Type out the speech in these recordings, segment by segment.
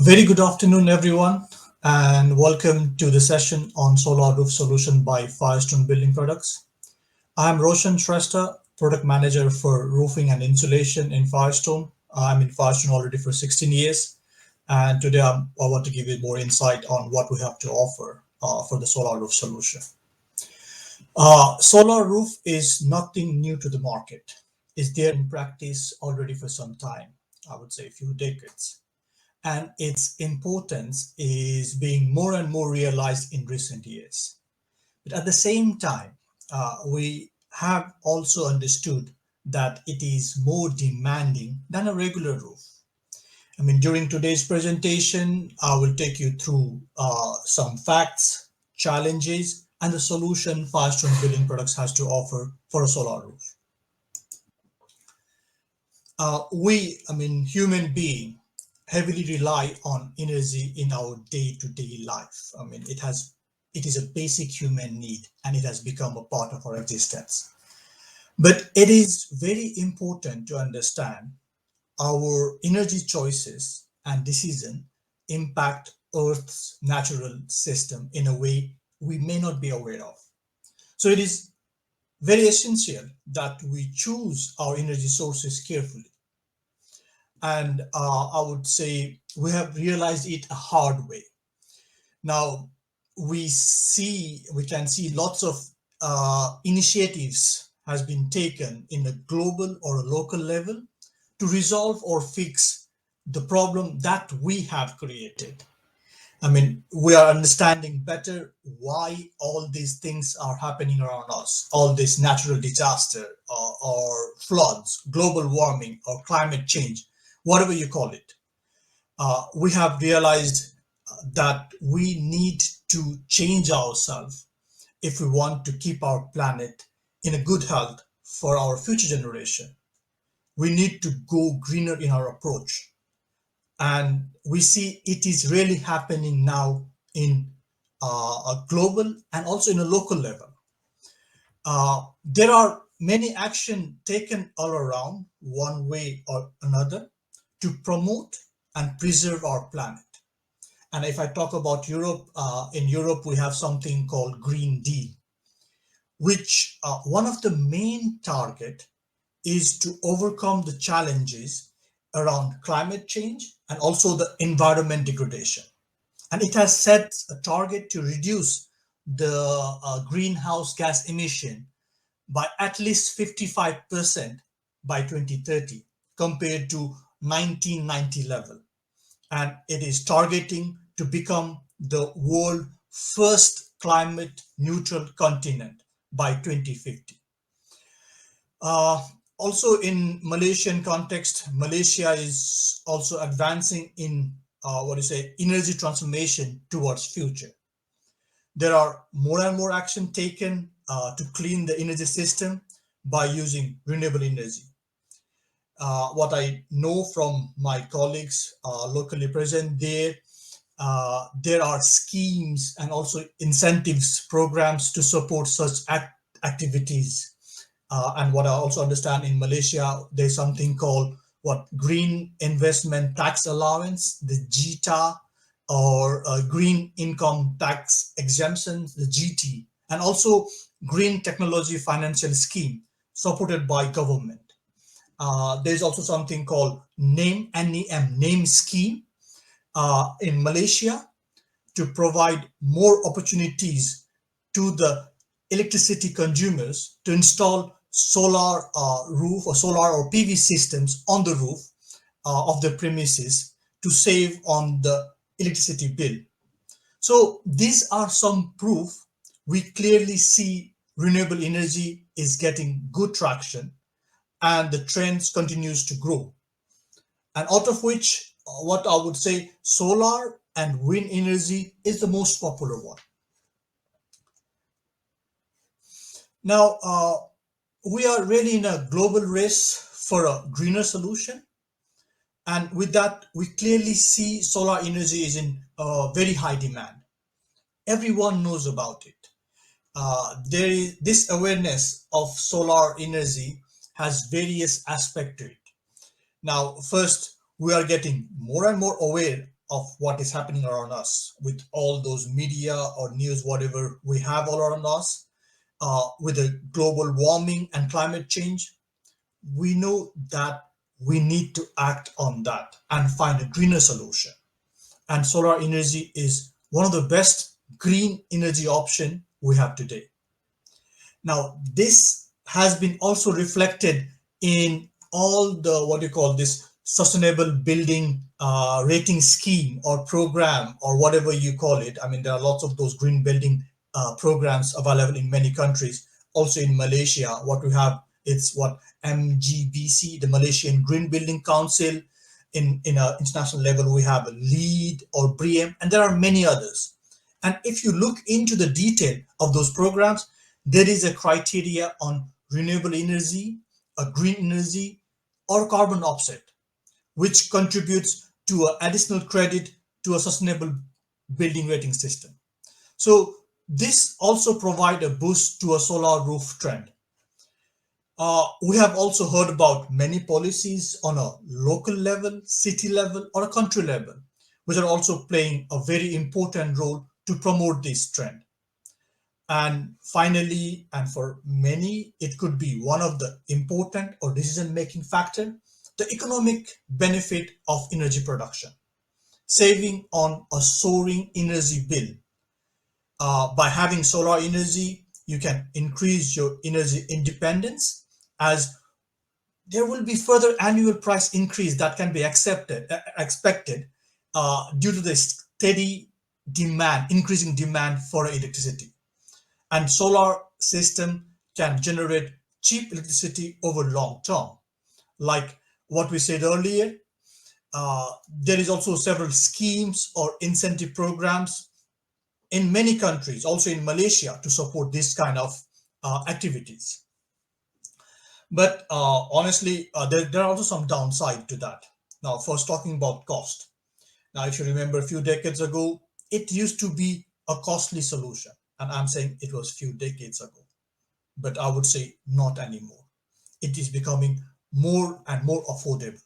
Very good afternoon, everyone, and welcome to the session on solar roof solution by Firestone Building Products. I'm Roshan Shrestha, product manager for roofing and insulation in Firestone. I'm in Firestone already for 16 years, and today I want to give you more insight on what we have to offer for the solar roof solution. Solar roof is nothing new to the market. It's there in practice already for some time, I would say a few decades, and its importance is being more and more realized in recent years. But at the same time, we have also understood that it is more demanding than a regular roof. I mean, during today's presentation, I will take you through some facts, challenges, and the solution Firestone Building Products has to offer for a solar roof. Human being heavily rely on energy in our day-to-day life. I mean, it is a basic human need and it has become a part of our existence. But it is very important to understand our energy choices and decision impact Earth's natural system in a way we may not be aware of. So it is very essential that we choose our energy sources carefully. And I would say we have realized it a hard way. Now we can see lots of initiatives has been taken in a global or a local level to resolve or fix the problem that we have created. I mean, we are understanding better why all these things are happening around us, all this natural disaster or floods, global warming or climate change, whatever you call it. We have realized that we need to change ourselves if we want to keep our planet in a good health for our future generation. We need to go greener in our approach. And we see it is really happening now in a global and also in a local level. There are many actions taken all around, one way or another, to promote and preserve our planet. And if I talk about Europe, in Europe we have something called Green Deal, which one of the main target is to overcome the challenges around climate change and also the environment degradation. And it has set a target to reduce the greenhouse gas emission by at least 55% by 2030 compared to 1990 level. And it is targeting to become the world first climate neutral continent by 2050. Also in Malaysian context, Malaysia is also advancing in energy transformation towards future. There are more and more action taken to clean the energy system by using renewable energy. What I know from my colleagues locally present there are schemes and also incentives programs to support such activities. And what I also understand in Malaysia, there's something called Green Investment Tax Allowance, the GTA, or Green Income Tax Exemptions, the GT, and also Green Technology Financial Scheme supported by government. There's also something called NEM scheme in Malaysia to provide more opportunities to the electricity consumers to install solar roof or solar or PV systems on the roof of the premises to save on the electricity bill. So these are some proof we clearly see renewable energy is getting good traction and the trends continues to grow. And out of which, what I would say, solar and wind energy is the most popular one. Now, we are really in a global race for a greener solution. And with that, we clearly see solar energy is in very high demand. Everyone knows about it. There is this awareness of solar energy has various aspects to it. Now, first, we are getting more and more aware of what is happening around us with all those media or news, whatever we have all around us, with the global warming and climate change, we know that we need to act on that and find a greener solution. And solar energy is one of the best green energy option we have today. Now, this has been also reflected in all the what you call this sustainable building rating scheme or program or whatever you call it. I mean, there are lots of those green building programs available in many countries. Also in Malaysia, what we have, it's what MGBC, the Malaysian Green Building Council. In a international level, we have a LEED or BREEAM, and there are many others. And if you look into the detail of those programs, there is a criteria on renewable energy, a green energy, or carbon offset, which contributes to an additional credit to a sustainable building rating system. So this also provide a boost to a solar roof trend. We have also heard about many policies on a local level, city level, or a country level, which are also playing a very important role to promote this trend. And finally, and for many, it could be one of the important or decision-making factor, the economic benefit of energy production, saving on a soaring energy bill. By having solar energy, you can increase your energy independence, as there will be further annual price increase that can be expected due to the steady demand, increasing demand for electricity. And solar system can generate cheap electricity over long term. Like what we said earlier, there is also several schemes or incentive programs in many countries, also in Malaysia, to support this kind of activities. But honestly, there are also some downside to that. Now, first talking about cost. Now, if you remember a few decades ago, it used to be a costly solution. And I'm saying it was a few decades ago, but I would say not anymore. It is becoming more and more affordable.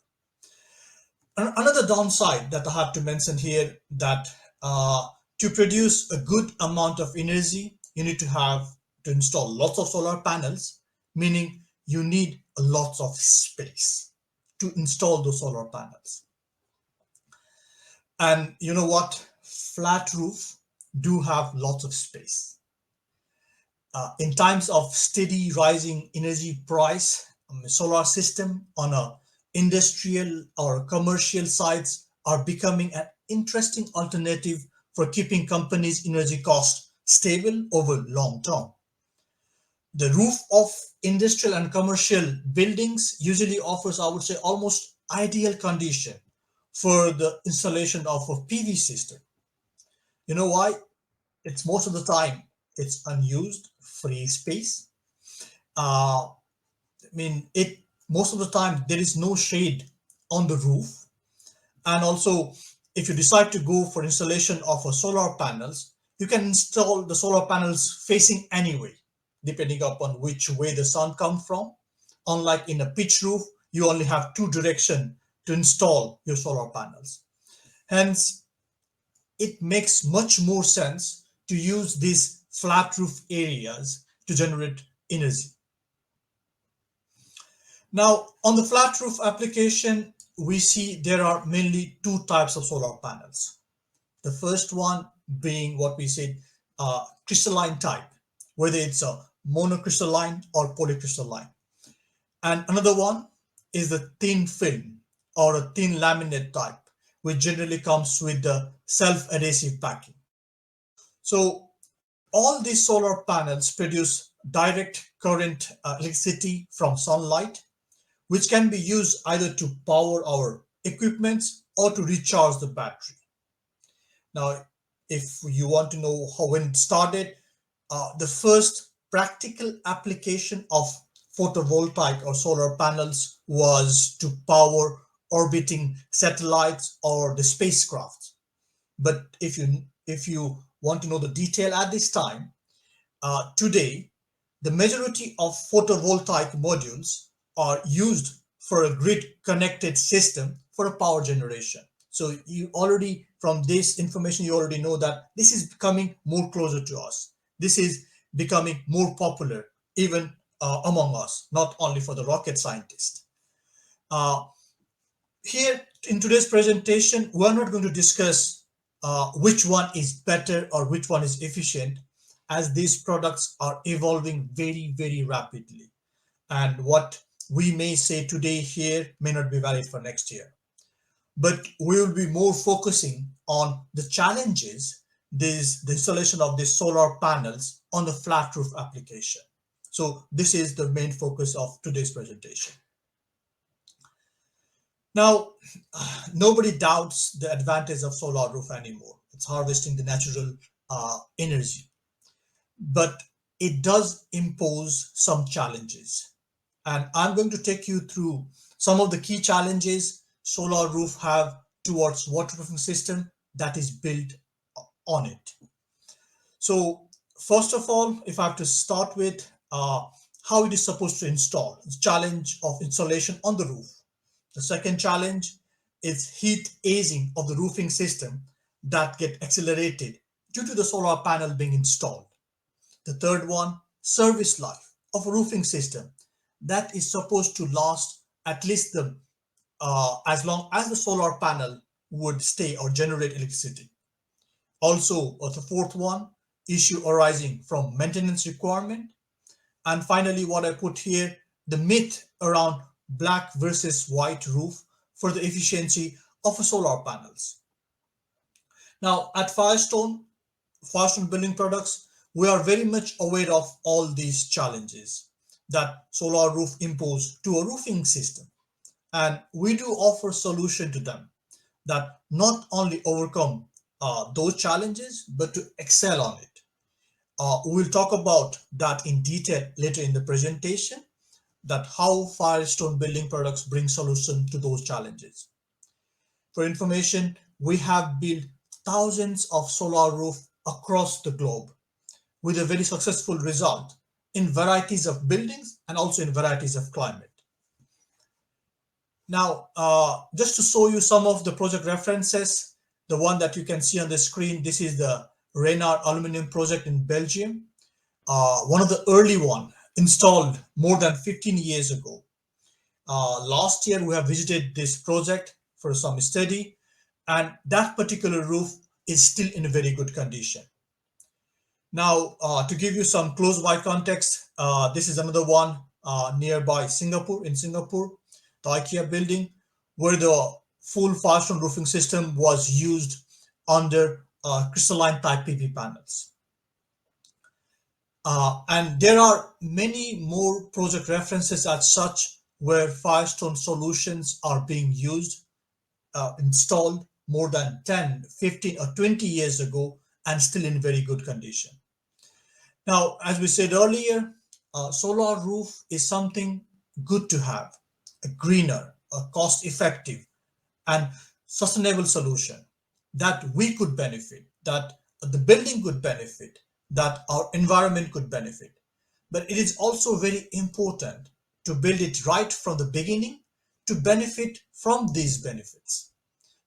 Another downside that I have to mention here, that to produce a good amount of energy, you need to have to install lots of solar panels, meaning you need a lot of space to install those solar panels. And you know what? Flat roof do have lots of space. In times of steady rising energy price, solar system on a industrial or commercial sites are becoming an interesting alternative for keeping companies' energy costs stable over long term. The roof of industrial and commercial buildings usually offers, I would say, almost ideal condition for the installation of a PV system. You know why? It's most of the time it's unused, free space. I mean, it most of the time there is no shade on the roof, and also if you decide to go for installation of a solar panels, you can install the solar panels facing anyway, depending upon which way the sun comes from. Unlike in a pitch roof, you only have two direction to install your solar panels. Hence, it makes much more sense to use these flat roof areas to generate energy. Now, on the flat roof application, we see there are mainly two types of solar panels. The first one being what we said, crystalline type, whether it's a monocrystalline or polycrystalline. And another one is the thin film or a thin laminate type, which generally comes with the self-adhesive backing. So all these solar panels produce direct current electricity from sunlight, which can be used either to power our equipments or to recharge the battery. Now, if you want to know how when it started, the first practical application of photovoltaic or solar panels was to power orbiting satellites or the spacecraft. But if you want to know the detail at this time, today the majority of photovoltaic modules are used for a grid connected system for a power generation. So you already, from this information, you already know that this is becoming more closer to us. This is becoming more popular, even among us, not only for the rocket scientists. Uh, Here in today's presentation, we're not going to discuss which one is better or which one is efficient, as these products are evolving very, very rapidly. And what we may say today here may not be valid for next year. But we will be more focusing on the challenges, the installation of these solar panels on the flat roof application. So this is the main focus of today's presentation. Now, nobody doubts the advantage of solar roof anymore. It's harvesting the natural energy, but it does impose some challenges. And I'm going to take you through some of the key challenges solar roof have towards waterproofing system that is built on it. So first of all, if I have to start with how it is supposed to install, the challenge of installation on the roof. The second challenge is heat aging of the roofing system that get accelerated due to the solar panel being installed. The third one, service life of a roofing system that is supposed to last at least the as long as the solar panel would stay or generate electricity. Also, the fourth one, issue arising from maintenance requirement. And finally, what I put here, the myth around black versus white roof for the efficiency of solar panels. Now, at Firestone Building Products, we are very much aware of all these challenges that solar roof impose to a roofing system. And we do offer solution to them that not only overcome those challenges, but to excel on it. We'll talk about that in detail later in the presentation, that how Firestone Building Products bring solution to those challenges. For information, we have built thousands of solar roofs across the globe with a very successful result in varieties of buildings and also in varieties of climate. Now, just to show you some of the project references, the one that you can see on the screen, this is the Renard Aluminum project in Belgium, one of the early one installed more than 15 years ago. Last year, we have visited this project for some study, and that particular roof is still in a very good condition. Now, to give you some close by context, this is another one nearby Singapore, in Singapore, the IKEA building, where the full Firestone roofing system was used under crystalline type PV panels. And there are many more project references as such where Firestone solutions are being used, installed more than 10, 15, or 20 years ago and still in very good condition. Now, as we said earlier, solar roof is something good to have, a greener, a cost-effective, and sustainable solution that we could benefit, that the building could benefit, that our environment could benefit. But it is also very important to build it right from the beginning to benefit from these benefits.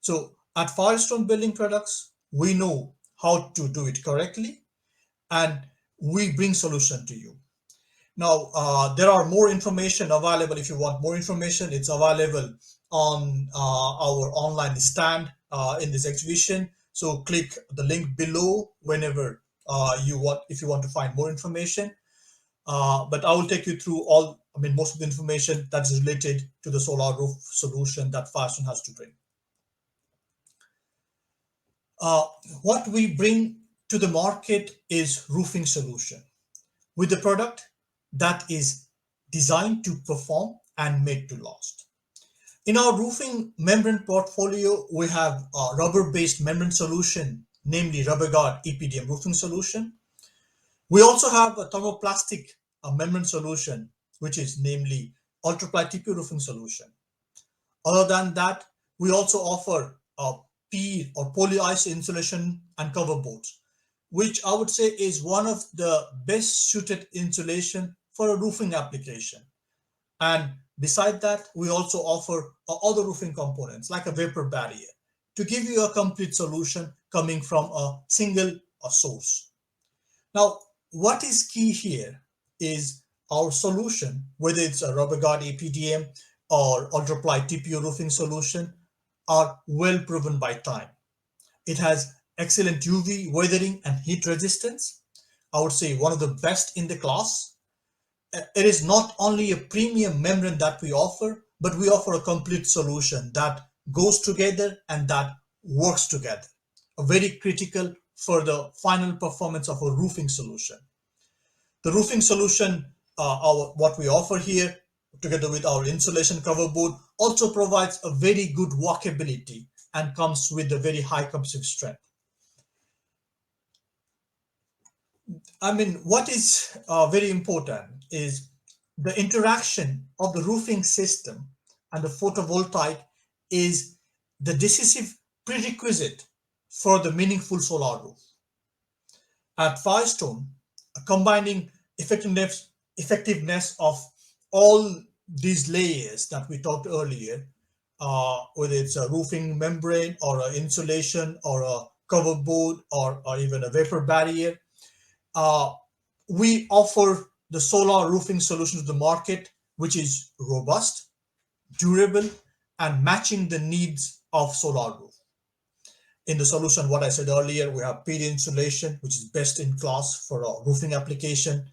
So at Firestone Building Products, we know how to do it correctly, and we bring solution to you. Now, there are more information available. If you want more information, it's available on our online stand in this exhibition. So click the link below whenever you want, if you want to find more information. But I will take you through most of the information that is related to the solar roof solution that Firestone has to bring. What we bring to the market is roofing solution with a product that is designed to perform and made to last. In our roofing membrane portfolio, we have a rubber-based membrane solution, namely RubberGuard EPDM roofing solution. We also have a thermoplastic membrane solution, which is namely Ultraply TP roofing solution. Other than that, we also offer PE or polyiso insulation and cover boards, which I would say is one of the best suited insulation for a roofing application. And beside that, we also offer other roofing components like a vapor barrier, to give you a complete solution coming from a single source. Now, what is key here is our solution, whether it's a rubber guard APDM or ultraply TPO roofing solution, are well proven by time. It has excellent UV weathering and heat resistance. I would say one of the best in the class. It is not only a premium membrane that we offer, but we offer a complete solution that goes together and that works together. A very critical for the final performance of a roofing solution. The roofing solution, what we offer here, together with our insulation cover board, also provides a very good walkability and comes with a very high compressive strength. I mean, what is very important is the interaction of the roofing system and the photovoltaic is the decisive prerequisite for the meaningful solar roof. At Firestone, combining effectiveness of all these layers that we talked earlier, whether it's a roofing membrane or an insulation or a cover board or even a vapor barrier, uh, we offer the solar roofing solution to the market, which is robust, durable, and matching the needs of solar roof. In the solution, what I said earlier, we have PD insulation, which is best in class for a roofing application.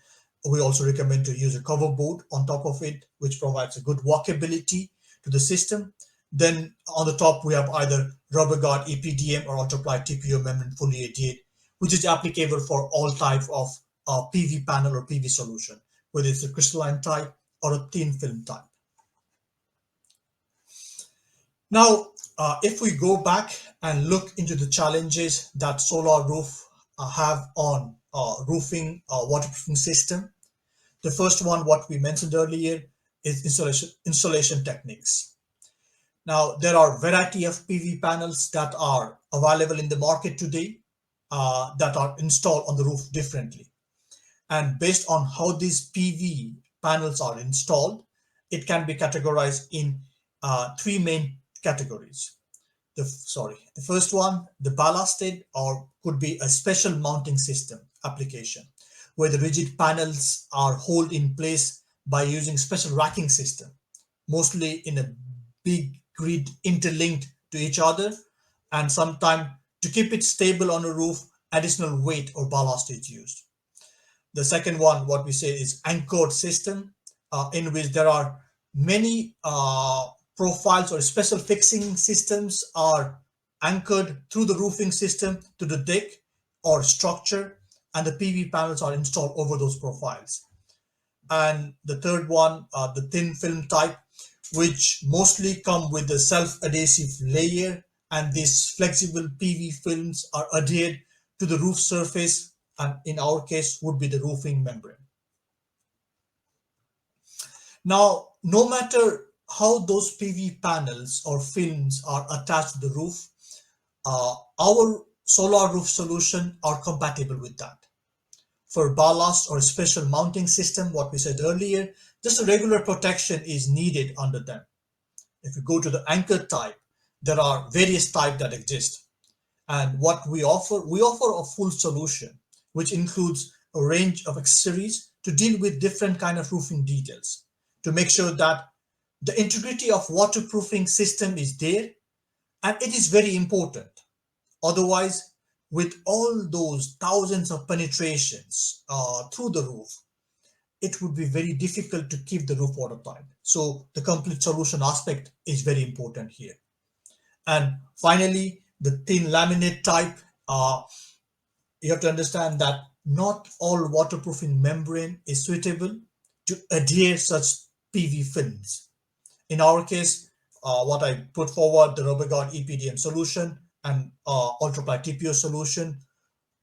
We also recommend to use a cover board on top of it, which provides a good walkability to the system. Then on the top, we have either rubber guard EPDM or ultraply TPO membrane fully adhered, which is applicable for all types of PV panel or PV solution, whether it's a crystalline type or a thin film type. Now, if we go back and look into the challenges that solar roof have on roofing waterproofing system, the first one, what we mentioned earlier, is installation techniques. Now, there are a variety of PV panels that are available in the market today that are installed on the roof differently. And based on how these PV panels are installed, it can be categorized in three main categories. The first one, the ballasted, or could be a special mounting system application, where the rigid panels are held in place by using special racking system, mostly in a big grid interlinked to each other, and sometimes to keep it stable on a roof, additional weight or ballast is used. The second one, what we say, is anchored system, in which there are many profiles or special fixing systems are anchored through the roofing system to the deck or structure, and the PV panels are installed over those profiles. And the third one, the thin film type, which mostly come with the self-adhesive layer, and these flexible PV films are adhered to the roof surface, and in our case would be the roofing membrane. Now, no matter how those PV panels or films are attached to the roof, our solar roof solution are compatible with that. For ballast or special mounting system, what we said earlier, just a regular protection is needed under them. If we go to the anchor type, there are various types that exist. And what we offer a full solution, which includes a range of accessories to deal with different kind of roofing details, to make sure that the integrity of waterproofing system is there, and it is very important. Otherwise, with all those thousands of penetrations through the roof, it would be very difficult to keep the roof watertight. So the complete solution aspect is very important here. And finally, the thin laminate type, you have to understand that not all waterproofing membrane is suitable to adhere such PV films. In our case, what I put forward, the rubber guard EPDM solution and ultraply TPO solution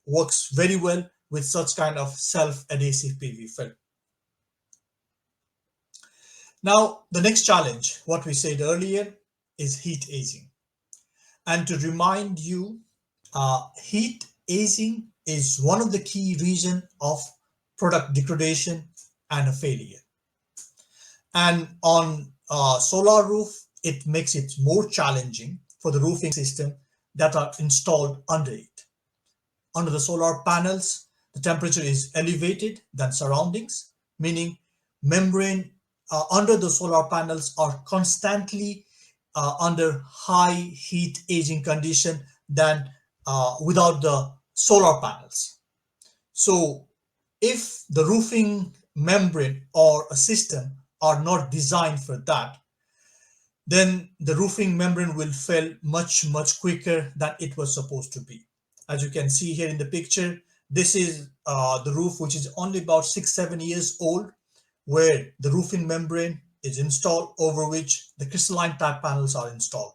works very well with such kind of self-adhesive PV film. Now, the next challenge, what we said earlier, is heat aging. And to remind you, heat aging is one of the key reasons of product degradation and a failure. And on solar roof, it makes it more challenging for the roofing system that are installed under it. Under the solar panels, the temperature is elevated than surroundings, meaning membrane under the solar panels are constantly under high heat aging condition than without the solar panels. So if the roofing membrane or a system are not designed for that, then the roofing membrane will fail much quicker than it was supposed to be. As you can see here in the picture, this is the roof which is only about 6-7 years old, where the roofing membrane is installed, over which the crystalline type panels are installed.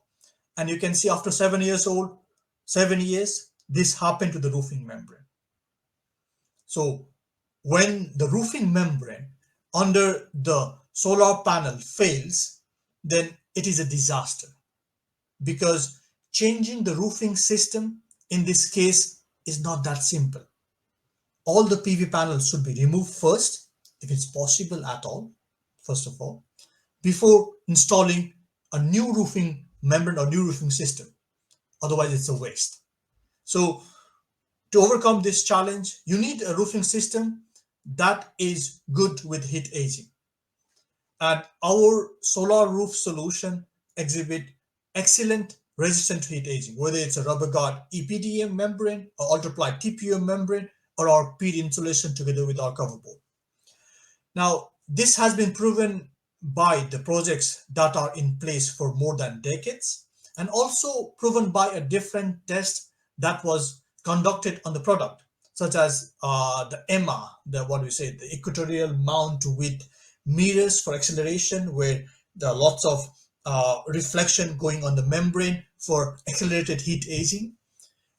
And you can see after 7 years old, 7 years, this happened to the roofing membrane. So when the roofing membrane under the solar panel fails, then it is a disaster, because changing the roofing system in this case is not that simple. All the PV panels should be removed first, if it's possible at all, first of all, before installing a new roofing membrane or new roofing system. Otherwise, it's a waste. So to overcome this challenge, you need a roofing system that is good with heat aging. And our solar roof solution exhibit excellent resistant to heat aging, whether it's a rubber guard EPDM membrane or ultraply TPM membrane or our PD insulation together with our cover board. Now, this has been proven by the projects that are in place for more than decades, and also proven by a different test that was conducted on the product, such as the EMA, the equatorial mount with mirrors for acceleration, where there are lots of reflection going on the membrane for accelerated heat aging.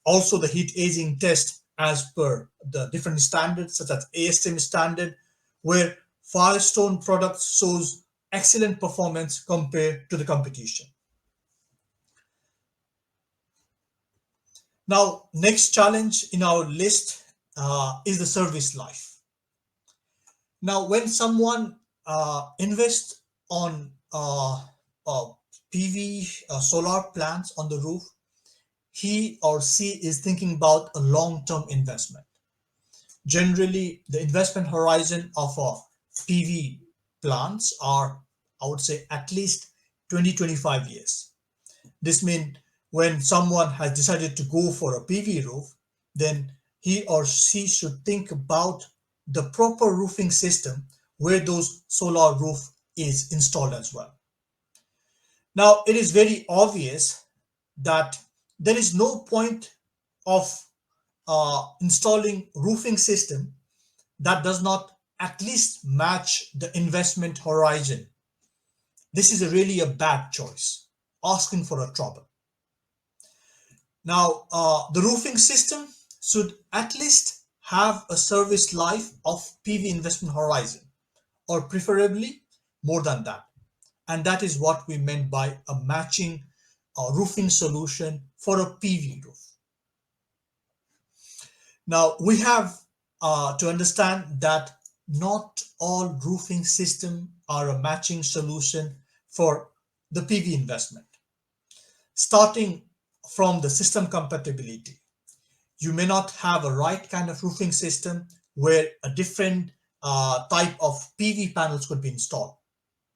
Also, the heat aging test as per the different standards, such as ASTM standard, where Firestone products shows excellent performance compared to the competition. Now, next challenge in our list is the service life. Now, when someone invests on PV solar plants on the roof, he or she is thinking about a long-term investment. Generally, the investment horizon of PV plants are, I would say, at least 20-25 years. This means when someone has decided to go for a PV roof, then he or she should think about the proper roofing system where those solar roof is installed as well. Now, it is very obvious that there is no point of installing roofing system that does not at least match the investment horizon. This is really a bad choice, asking for a trouble. Now, the roofing system should at least have a service life of PV investment horizon, or preferably more than that. And that is what we meant by a matching roofing solution for a PV roof. Now, we have to understand that not all roofing systems are a matching solution for the PV investment. Starting from the system compatibility, you may not have a right kind of roofing system where a different type of PV panels could be installed,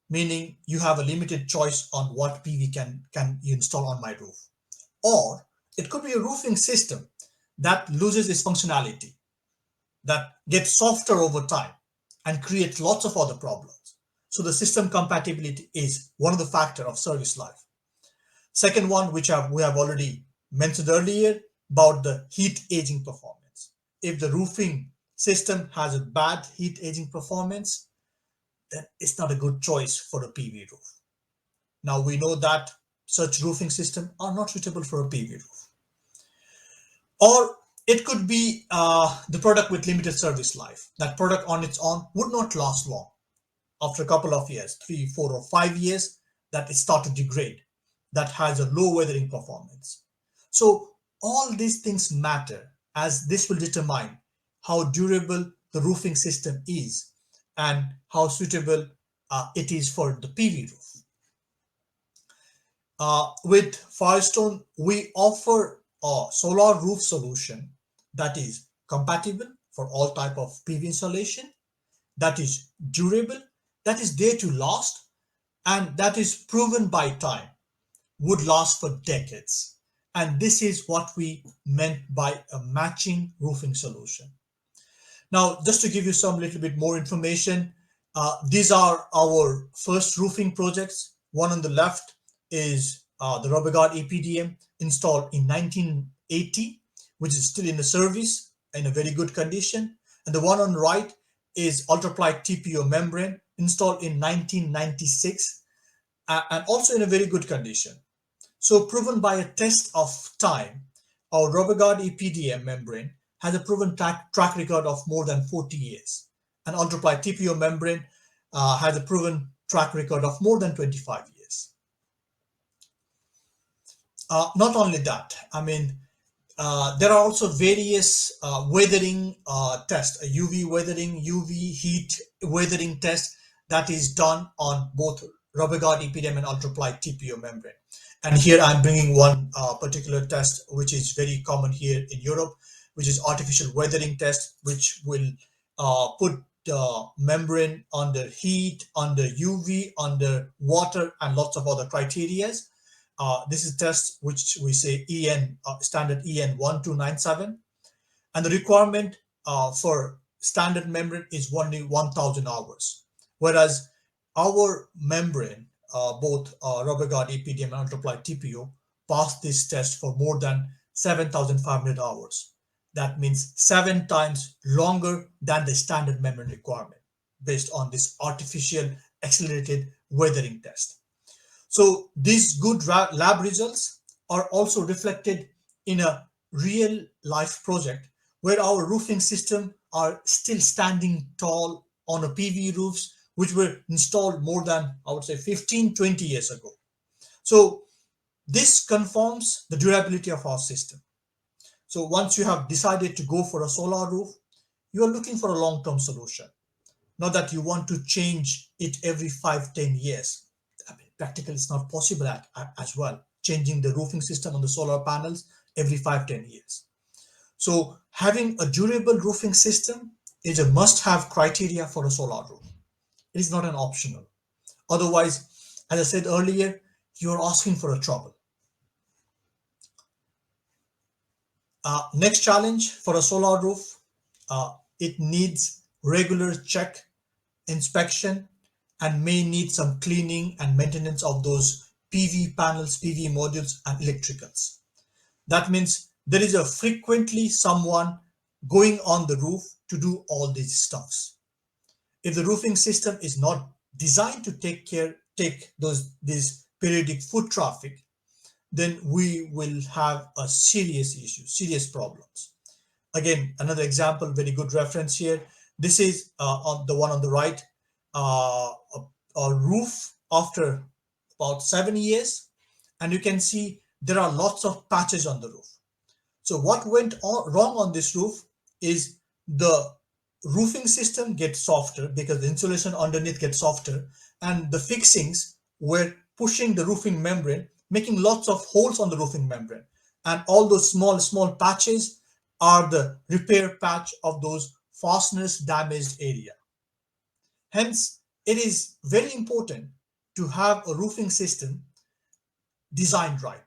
meaning you have a limited choice on what PV can you install on my roof. Or it could be a roofing system that loses its functionality, that gets softer over time and creates lots of other problems. So the system compatibility is one of the factors of service life. Second one, which we have already mentioned earlier, about the heat aging performance. If the roofing system has a bad heat aging performance, then it's not a good choice for a PV roof. Now we know that such roofing systems are not suitable for a PV roof. Or it could be the product with limited service life. That product on its own would not last long. After a couple of years, 3, 4, or 5 years, that it starts to degrade. That has a low weathering performance. So all these things matter, as this will determine how durable the roofing system is and how suitable it is for the PV roof. With Firestone, we offer a solar roof solution that is compatible for all type of PV installation, that is durable, that is there to last, and that is proven by time, would last for decades. And this is what we meant by a matching roofing solution. Now, just to give you some little bit more information, these are our first roofing projects. One on the left is the Rubber Guard EPDM installed in 1980, which is still in the service in a very good condition. And the one on the right is ultraply TPO membrane installed in 1996 and also in a very good condition. So proven by a test of time, our Rubber Guard EPDM membrane has a proven track record of more than 40 years. And ultraply TPO membrane has a proven track record of more than 25 years. Not only that, there are also various weathering tests, a UV weathering, UV heat weathering test that is done on both Rubber Guard EPDM and ultraply TPO membrane. And here I'm bringing one particular test which is very common here in Europe, which is artificial weathering test, which will put the membrane under heat, under UV, under water, and lots of other criterias. This is test which we say EN standard EN 1297, and the requirement for standard membrane is only 1000 hours, whereas our membrane, both Rubber Guard EPDM and ultraply TPO, passed this test for more than 7500 hours. That means 7 times longer than the standard membrane requirement based on this artificial accelerated weathering test. So these good lab results are also reflected in a real life project where our roofing system are still standing tall on a PV roofs, which were installed more than, I would say, 15-20 years ago. So this confirms the durability of our system. So once you have decided to go for a solar roof, you are looking for a long-term solution, not that you want to change it every 5-10 years. Practically it's not possible as well, changing the roofing system on the solar panels every 5-10 years. So having a durable roofing system is a must-have criteria for a solar roof. It is not an optional. Otherwise, as I said earlier, you're asking for a trouble. Next challenge for a solar roof, it needs regular check, inspection, and may need some cleaning and maintenance of those PV panels, PV modules, and electricals. That means there is a frequently someone going on the roof to do all these stuffs. If the roofing system is not designed to take this periodic foot traffic, then we will have a serious issue, serious problems. Again, another example, very good reference here. This is on the one on the right, a roof after about 7 years, and you can see there are lots of patches on the roof. So what went wrong on this roof is the roofing system gets softer because the insulation underneath gets softer, and the fixings were pushing the roofing membrane, making lots of holes on the roofing membrane, and all those small patches are the repair patch of those fasteners damaged area. Hence, it is very important to have a roofing system designed right,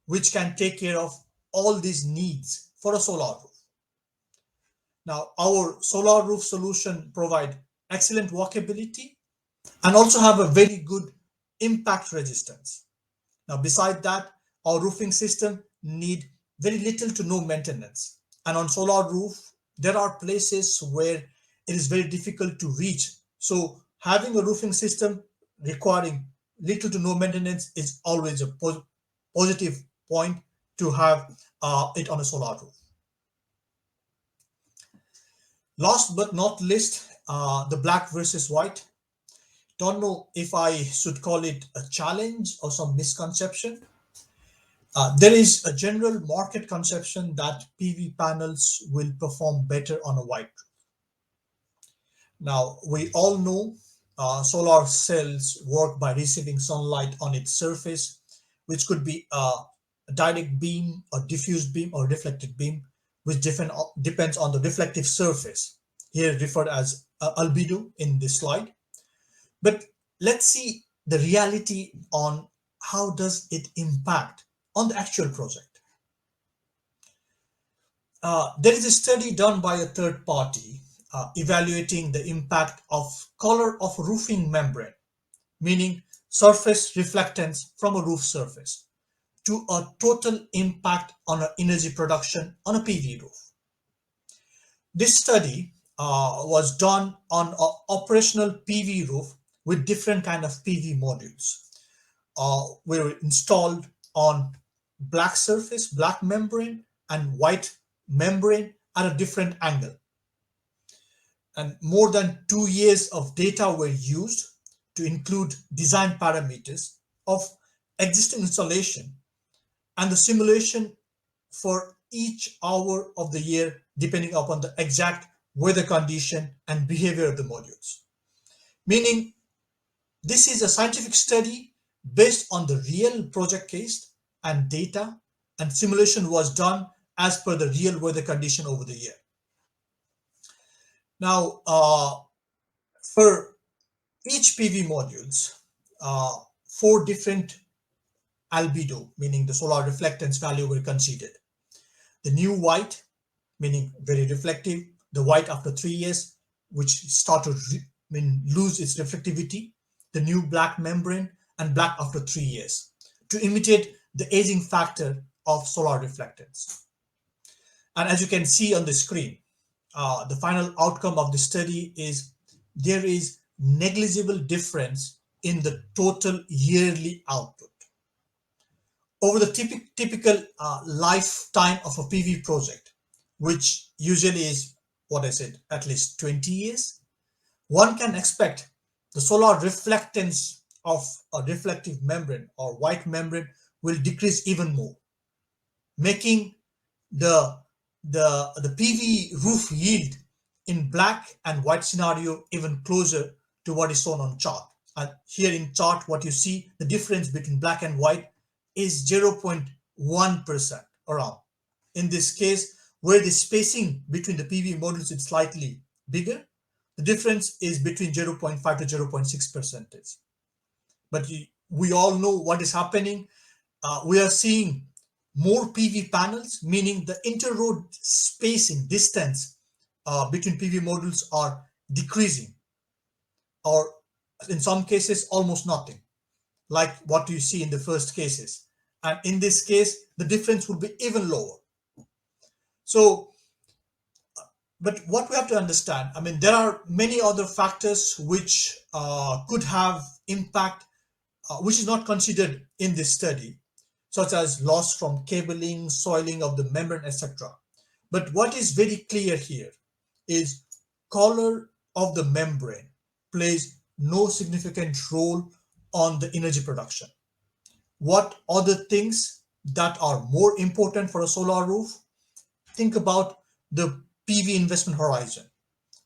which can take care of all these needs for a solar roof. Now, our solar roof solution provide excellent walkability and also have a very good impact resistance. Now, beside that, our roofing system need very little to no maintenance. And on solar roof, there are places where it is very difficult to reach. So having a roofing system requiring little to no maintenance is always a positive point to have it on a solar roof. Last but not least, the black versus white. Don't know if I should call it a challenge or some misconception. There is a general market conception that PV panels will perform better on a white roof. Now, we all know solar cells work by receiving sunlight on its surface, which could be direct beam or diffuse beam or reflected beam, which depends on the reflective surface, here referred as albedo in this slide. But let's see the reality on how does it impact on the actual project. There is a study done by a third party evaluating the impact of color of roofing membrane, meaning surface reflectance from a roof surface, to a total impact on energy production on a PV roof. This study was done on an operational PV roof with different kind of PV modules. Were installed on black surface, black membrane, and white membrane at a different angle. And more than 2 years of data were used to include design parameters of existing installation and the simulation for each hour of the year depending upon the exact weather condition and behavior of the modules. Meaning, this is a scientific study based on the real project case and data, and simulation was done as per the real weather condition over the year. Now, for each PV modules, 4 different albedo, meaning the solar reflectance value, were considered. The new white, meaning very reflective, the white after 3 years, which start to lose its reflectivity, the new black membrane, and black after 3 years, to imitate the aging factor of solar reflectance. And as you can see on the screen, the final outcome of the study is there is negligible difference in the total yearly output. Over the typical lifetime of a PV project, which usually is what I said, at least 20 years, one can expect the solar reflectance of a reflective membrane or white membrane will decrease even more, making the PV roof yield in black and white scenario even closer to what is shown on chart. And here in chart, what you see, the difference between black and white is 0.1% around. In this case, where the spacing between the PV modules is slightly bigger, the difference is between 0.5 to 0.6%. But we all know what is happening. We are seeing more PV panels, meaning the inter-row spacing distance between PV modules are decreasing, or in some cases almost nothing, like what you see in the first cases. And in this case, the difference would be even lower. So, but what we have to understand, I mean, there are many other factors which could have impact, which is not considered in this study, such as loss from cabling, soiling of the membrane, etc. But what is very clear here is color of the membrane plays no significant role on the energy production. What other things that are more important for a solar roof? Think about the PV investment horizon.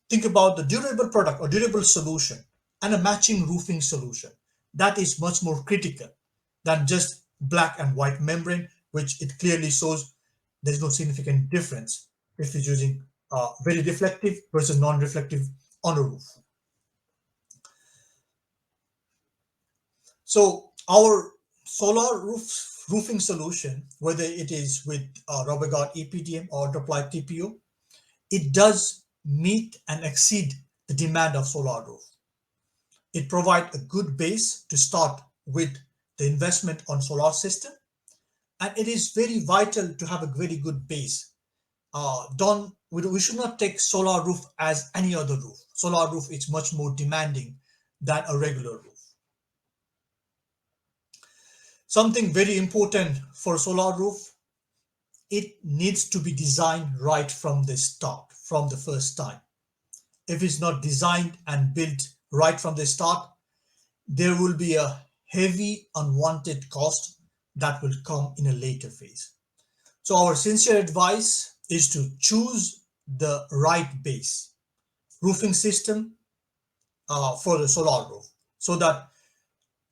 Think about the durable product or durable solution and a matching roofing solution. That is much more critical than just black and white membrane, which it clearly shows there's no significant difference if you're using very reflective versus non-reflective on a roof. So our solar roofing solution, whether it is with rubber guard EPDM or deploy TPO, it does meet and exceed the demand of solar roof. It provides a good base to start with the investment on solar system, and it is very vital to have a very good base. We should not take solar roof as any other roof. Solar roof is much more demanding than a regular roof. Something very important for solar roof, it needs to be designed right from the start, from the first time. If it's not designed and built right from the start, there will be a heavy unwanted cost that will come in a later phase. So our sincere advice is to choose the right base roofing system for the solar roof, so that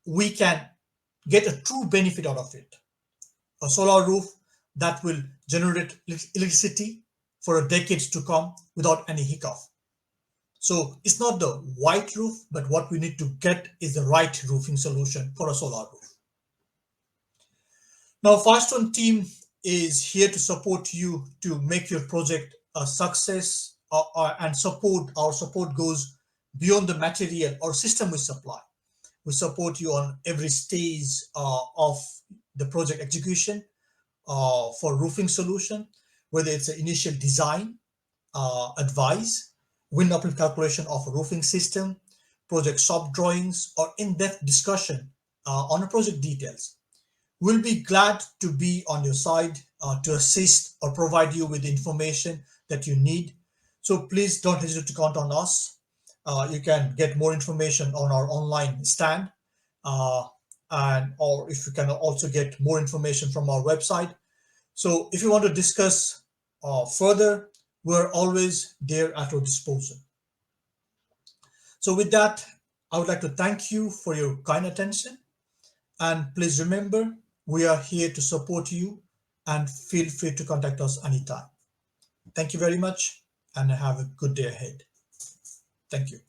we can get a true benefit out of it. a solar roof that will generate electricity for a decades to come without any hiccup. So it's not the white roof, but what we need to get is the right roofing solution for a solar roof. Now, Firestone team is here to support you to make your project a success, and support. Our support goes beyond the material or system we supply. We support you on every stage of the project execution for roofing solution, whether it's an initial design, advice, wind uplift calculation of a roofing system, project sub drawings, or in-depth discussion on a project details. We'll be glad to be on your side to assist or provide you with the information that you need. So please don't hesitate to count on us. You can get more information on our online stand, uh, and or if you can also get more information from our website. So if you want to discuss further, we're always there at your disposal. So with that, I would like to thank you for your kind attention. And please remember, we are here to support you, and feel free to contact us anytime. Thank you very much and have a good day ahead. Thank you.